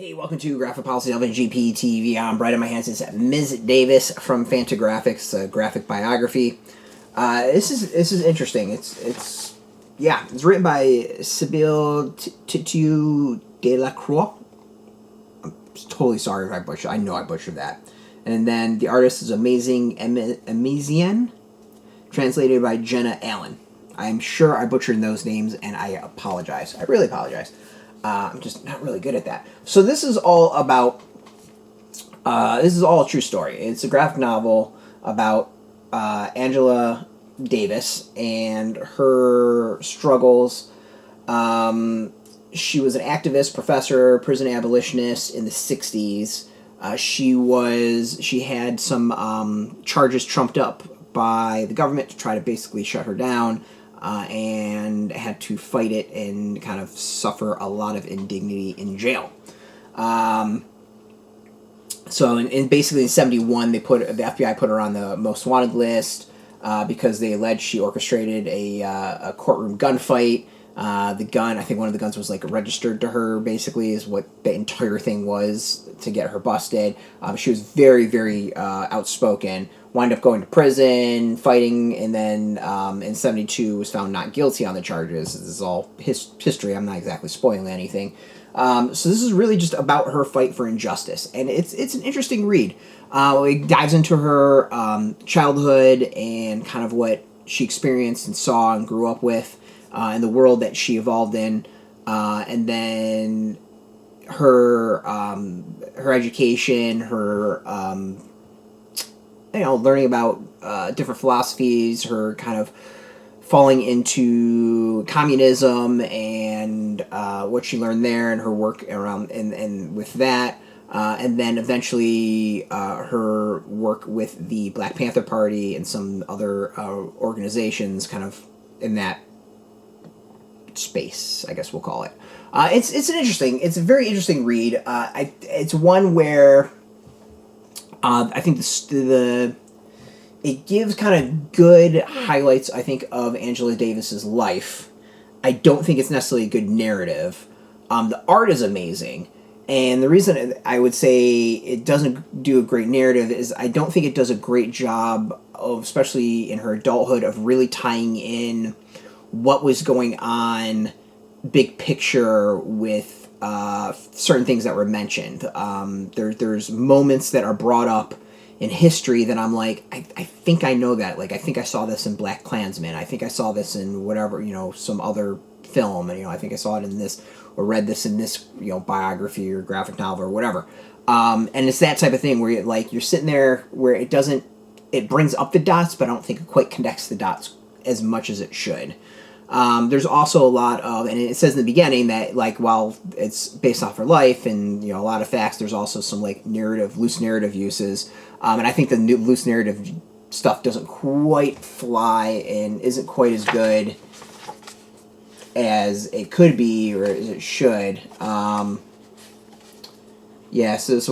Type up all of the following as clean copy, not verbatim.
Hey, welcome to Graphic Policy of GP TV. I'm right in my hands. It's Ms. Davis from Fantagraphics, Graphic Biography. This is interesting. It's written by Sybille Titeux de la Croix. I'm totally sorry if I butchered. I know I butchered that. And then the artist is Ameziane, translated by Jenna Allen. I'm sure I butchered those names, and I apologize. I really apologize. I'm just not really good at that. So this is all about, this is all a true story. It's a graphic novel about Angela Davis and her struggles. She was an activist, professor, prison abolitionist in the 60s. She had some charges trumped up by the government to try to basically shut her down. And had to fight it and kind of suffer a lot of indignity in jail. So basically in 1971, the FBI put her on the most wanted list because they alleged she orchestrated a courtroom gunfight. The gun, I think one of the guns was like registered to her, basically, is what the entire thing was to get her busted. She was very, very outspoken. Wound up going to prison, fighting, and then in 1972 was found not guilty on the charges. This is all history. I'm not exactly spoiling anything. So this is really just about her fight for injustice, and it's an interesting read. It dives into her childhood and kind of what she experienced and saw and grew up with, and the world that she evolved in, and then her education, her learning about different philosophies, her kind of falling into communism and what she learned there, and her work around and with that, and then eventually her work with the Black Panther Party and some other organizations, kind of in that space, I guess we'll call it. It's a very interesting read. It's one where I think it gives kind of good highlights, I think, of Angela Davis's life. I don't think it's necessarily a good narrative. The art is amazing, and the reason I would say it doesn't do a great narrative is I don't think it does a great job of, especially in her adulthood, of really tying in what was going on big picture with certain things that were mentioned. There's moments that are brought up in history that I'm like, I think I know that. Like, I think I saw this in Black Klansman. I think I saw this in whatever, some other film. And, I think I saw it in this, or read this in this, biography or graphic novel or whatever. And it's that type of thing where you're sitting there where it brings up the dots, but I don't think it quite connects the dots as much as it should. There's also a lot of, and it says in the beginning that, while it's based off her life and, a lot of facts, there's also some, loose narrative uses. And I think the loose narrative stuff doesn't quite fly and isn't quite as good as it could be or as it should. So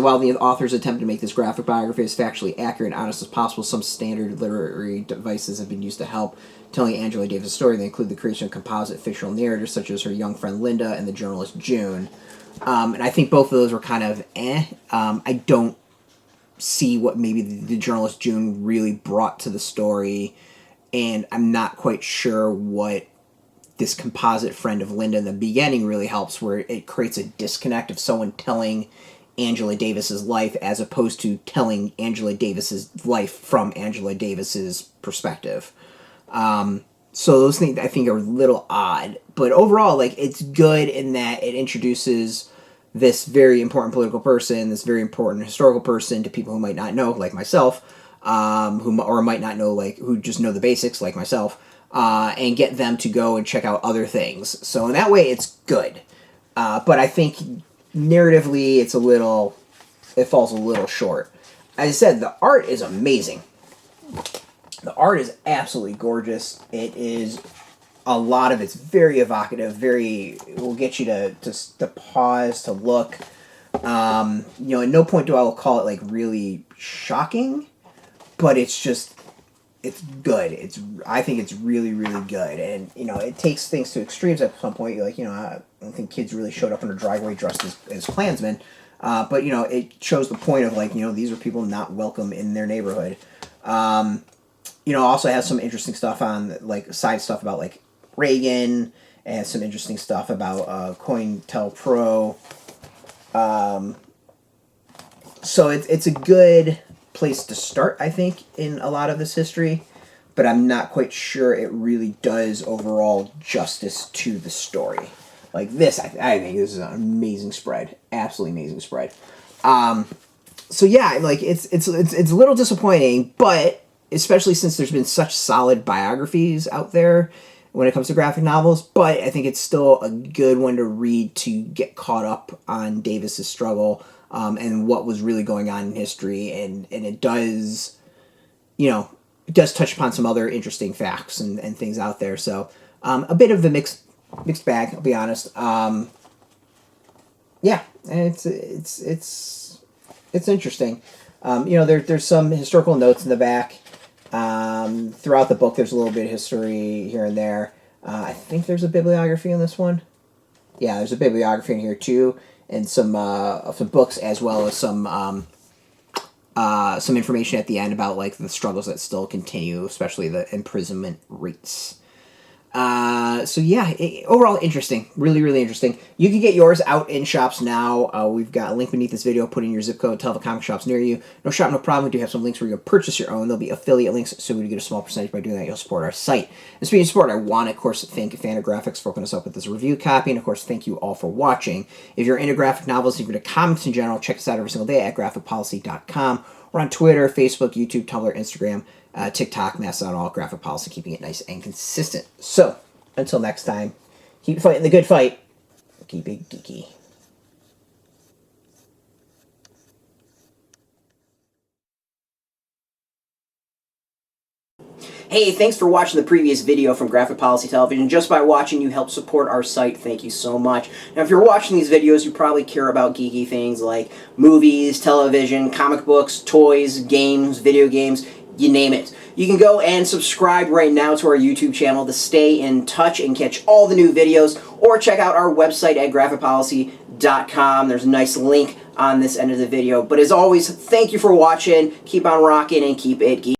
while the authors attempt to make this graphic biography as factually accurate and honest as possible, some standard literary devices have been used to help telling Angela Davis' story. They include the creation of composite fictional narrators such as her young friend Linda and the journalist June. And I think both of those were kind of I don't see what maybe the journalist June really brought to the story, and I'm not quite sure what this composite friend of Linda in the beginning really helps, where it creates a disconnect of someone telling Angela Davis's life as opposed to telling Angela Davis's life from Angela Davis's perspective. So those things I think are a little odd, but overall, it's good in that it introduces this very important political person, this very important historical person to people who might not know, like myself, or might not know, who just know the basics, like myself, and get them to go and check out other things. So in that way, it's good. But I think narratively, it falls a little short. As I said, the art is amazing. The art is absolutely gorgeous. It is, a lot of it's very evocative, it will get you to pause, to look. At no point do I will call it, really shocking, but it's just it's good. I think it's really, really good, and you know, it takes things to extremes at some point. You're like, you know, I don't think kids really showed up in a driveway dressed as Klansmen, but you know, it shows the point of like, you know, these are people not welcome in their neighborhood. You know, also has some interesting stuff on like side stuff about like Reagan, and some interesting stuff about COINTELPRO. So it's a good place to start, I think, in a lot of this history, but I'm not quite sure it really does overall justice to the story. Like this, I think this is an amazing spread, absolutely amazing spread. So yeah, like it's a little disappointing, but especially since there's been such solid biographies out there when it comes to graphic novels, but I think it's still a good one to read to get caught up on Davis's struggle, and what was really going on in history, and it does, you know, it does touch upon some other interesting facts and things out there. So a bit of the mixed bag, I'll be honest. Yeah, and it's interesting. You know, there's some historical notes in the back. Throughout the book, there's a little bit of history here and there. I think there's a bibliography in this one. Yeah, there's a bibliography in here too, and some books, as well as some information at the end about like the struggles that still continue, especially the imprisonment rates. So yeah, overall interesting, really, really interesting. You can get yours out in shops now. We've got a link beneath this video. Put in your zip code, tell the comic shops near you. No shop, no problem. We do have some links where you can purchase your own. There'll be affiliate links, so we get a small percentage. By doing that, you'll support our site. And speaking of support, I want to, of course, thank Fantagraphics for hooking us up with this review copy, and of course, thank you all for watching. If you're into graphic novels, if you're into comics in general, check us out every single day at graphicpolicy.com. We're on Twitter, Facebook, YouTube, Tumblr, Instagram, TikTok, Mastodon, Graphic Policy, keeping it nice and consistent. So, until next time, keep fighting the good fight. Keep it geeky. Hey, thanks for watching the previous video from Graphic Policy Television. Just by watching, you help support our site. Thank you so much. Now, if you're watching these videos, you probably care about geeky things like movies, television, comic books, toys, games, video games, you name it. You can go and subscribe right now to our YouTube channel to stay in touch and catch all the new videos, or check out our website at graphicpolicy.com. There's a nice link on this end of the video. But as always, thank you for watching. Keep on rocking and keep it geeky.